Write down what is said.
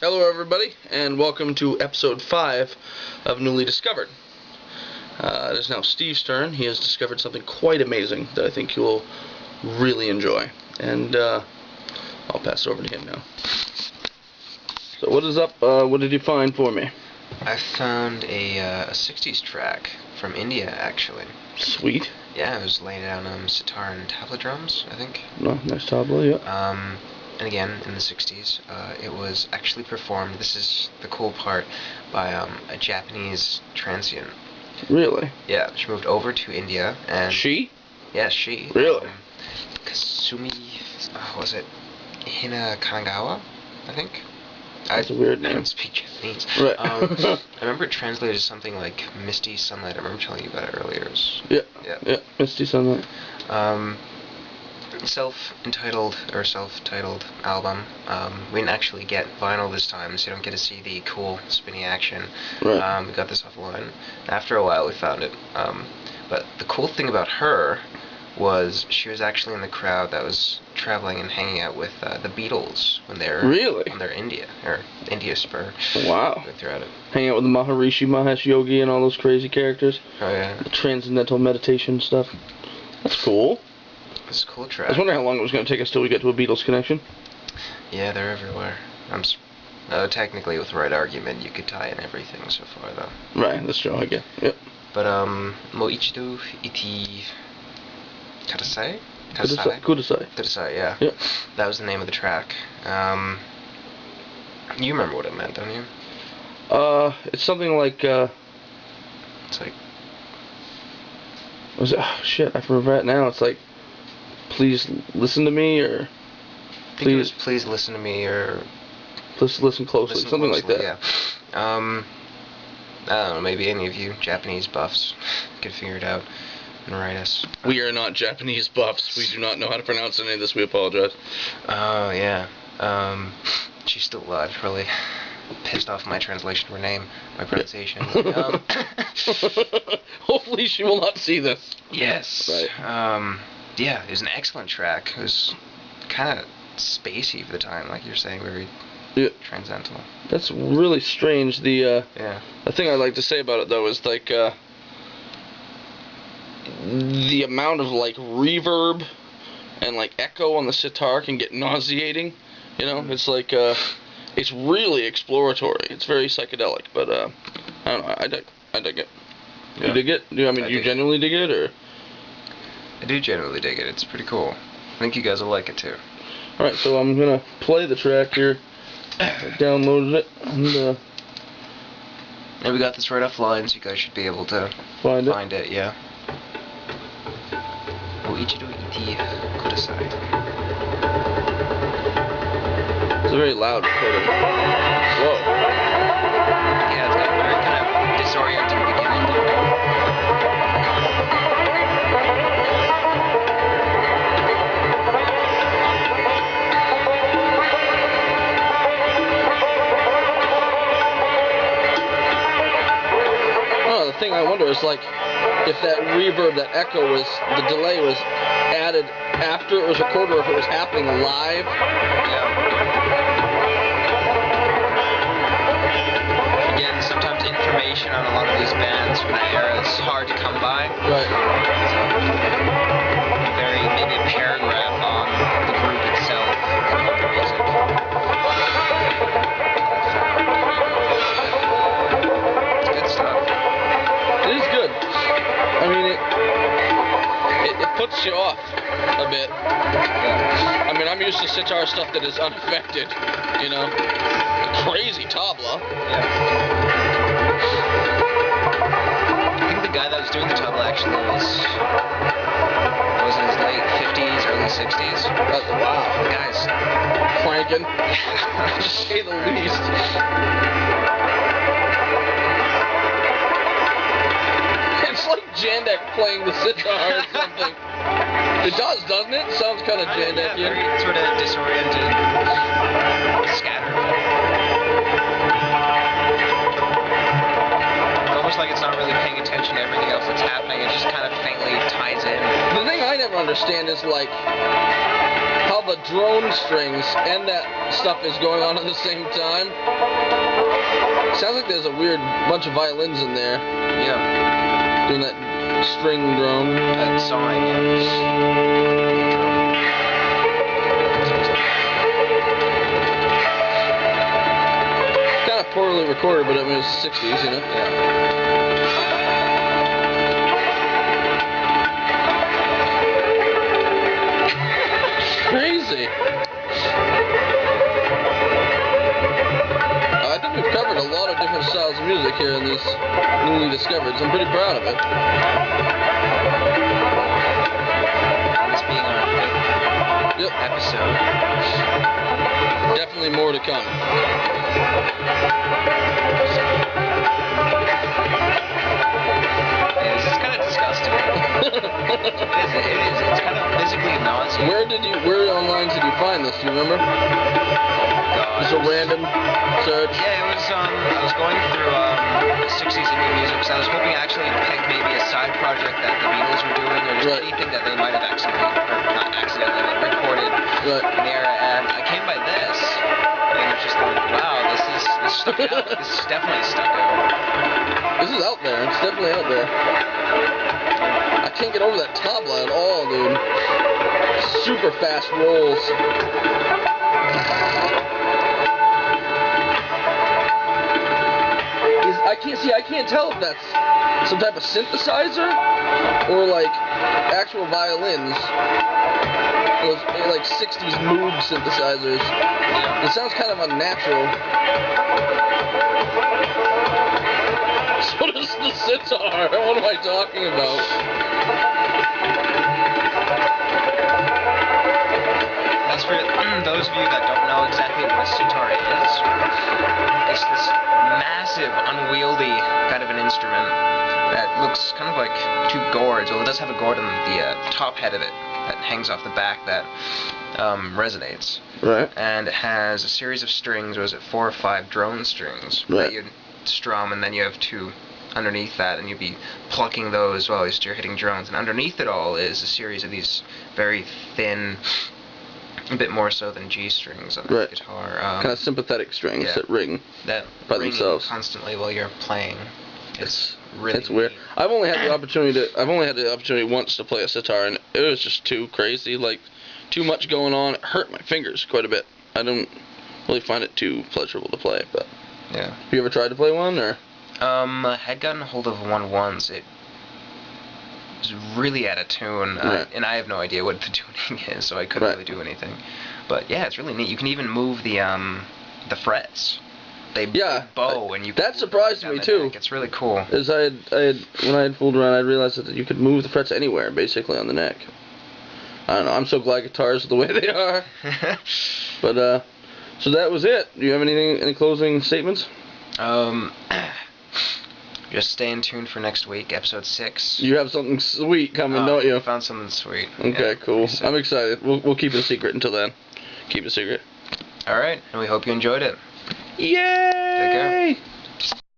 Hello everybody, and welcome to episode 5 of Newly Discovered. It is now Steve's turn. He has discovered something quite amazing that I think you will really enjoy. And I'll pass it over to him now. So what is up? What did you find for me? I found a 60s track from India, actually. Sweet. Yeah, it was laying down sitar and tabla drums, I think. Oh, nice tabla, yeah. And again, in the 60s, it was actually performed, this is the cool part, by a Japanese transient. Really? Yeah, she moved over to India, and... She? Yeah, she. Really? Kasumi, was it Hinai Kanagawa, I think? That's a weird name. I don't speak Japanese. Right. I remember it translated as something like Misty Sunlight. I remember telling you about it earlier. Yeah, Misty Sunlight. Self-titled album. We didn't actually get vinyl this time, so you don't get to see the cool spinny action. Right. We got this offline. After a while, we found it. But the cool thing about her was she was actually in the crowd that was traveling and hanging out with the Beatles when they were on their India spur. Wow. Throughout it. Hanging out with the Maharishi Mahesh Yogi and all those crazy characters. Oh yeah. The transcendental meditation stuff. That's cool. It's a cool track. I was wondering how long it was going to take us till we get to a Beatles connection. Yeah, they're everywhere. Technically, with the right argument, you could tie in everything so far, though. Right, that's true, I get. Yep. But, Moichido iti Kudasai? Kudasai, yeah. Yep. That was the name of the track. You remember what it meant, don't you? It's something like, It's like... Was it? Oh, shit, I forgot now. It's like, please listen to me, or... Please listen to me, or... Please listen closely, something like that. Yeah. I don't know, maybe any of you Japanese buffs could figure it out and write us. We are not Japanese buffs. We do not know how to pronounce any of this. We apologize. Oh, yeah. She's still alive, really pissed off my translation of her name, my pronunciation. Hopefully she will not see this. Yes. Right. Yeah, it was an excellent track. It was kind of spacey for the time, like you're saying, very transcendental. That's really strange. The thing I'd like to say about it, though, is like the amount of like reverb and like echo on the sitar can get nauseating. You know, it's like it's really exploratory. It's very psychedelic, but I don't know. I dig it. Yeah. You dig it? Do you genuinely dig it, or? I do genuinely dig it. It's pretty cool. I think you guys will like it too. All right, so I'm gonna play the track here. I downloaded it and we got this right offline, so you guys should be able to find it. Yeah. Moichido iti Kudasai. It's a very loud recording. Whoa. Yeah, it's got a very kind of disorienting beginning. Oh, the thing I wonder is like if that reverb, that echo was, the delay was added after it was recorded, or if it was happening live. Again, sometimes information on a lot of these bands from that era is hard to come by. Right. Maybe a paragraph on the group itself from the music. It's good stuff. It is good. I mean, it puts you off a bit. Yeah. I mean, I'm used to sitar stuff that is unaffected, you know. Crazy tabla. Yeah. I think the guy that was doing the tabla actually was in his late 50s, early 60s. Wow. The guy's cranking, to say the least. It's like Jandek playing the sitar or something. It does, doesn't it? It sounds kind of Jandekian. Yeah, very sort of disoriented, scattered. It's almost like it's not really paying attention to everything else that's happening. It just kind of faintly ties in. The thing I never understand is like how the drone strings and that stuff is going on at the same time. Sounds like there's a weird bunch of violins in there. Yeah. Doing that string drone. That sawing, yeah. Kind of poorly recorded, but I mean, it's the 60s, you know? Yeah. Crazy. I think we've covered a lot of different styles of music here in these newly discovered. I'm pretty proud of it. This being our 5th episode. Definitely more to come. Yeah, this is kind of disgusting. It is. It's kind of physically nauseating. Where online did you find this? Do you remember? Just a random search? Yeah, it was, I was going through 60s indie music, so I was hoping actually to pick maybe a side project that the Beatles were doing, or just anything that they might have accidentally, or not accidentally, like recorded in the era, and I came by this, and it's just like, wow, this stuck out. This is definitely stuck out. This is out there. It's definitely out there. I can't get over that tabla at all, dude. Super fast rolls. I can't tell if that's some type of synthesizer or like actual violins. Those like 60s Moog synthesizers. It sounds kind of unnatural. So does the sitar. What am I talking about? As for those of you that don't know exactly what a sitar is, it's this massive, unwieldy kind of an instrument that looks kind of like two gourds. Well, it does have a gourd on the top head of it that hangs off the back that resonates. Right. And it has a series of strings, or is it 4 or 5 drone strings that you'd strum, and then you have 2 underneath that, and you'd be plucking those while you're hitting drones. And underneath it all is a series of these very thin, a bit more so than G strings on the guitar. Kind of sympathetic strings that ring by themselves constantly while you're playing. It's weird. I've only had the opportunity once to play a sitar, and it was just too crazy. Like, too much going on. It hurt my fingers quite a bit. I don't really find it too pleasurable to play. But yeah. Have you ever tried to play one, or? I had gotten a hold of one once. It was really out of tune, and I have no idea what the tuning is, so I couldn't really do anything. But yeah, it's really neat. You can even move the frets. They bow, and you. That surprised me too. It's really cool. As when I had fooled around, I realized that you could move the frets anywhere, basically on the neck. I don't know. I'm so glad guitars are the way they are. But so that was it. Do you have any closing statements? Just stay in tune for next week, episode 6. You have something sweet coming, don't you? I found something sweet. Okay, cool. I'm excited. We'll keep it a secret until then. Keep it a secret. All right, and we hope you enjoyed it. Yay! Take care.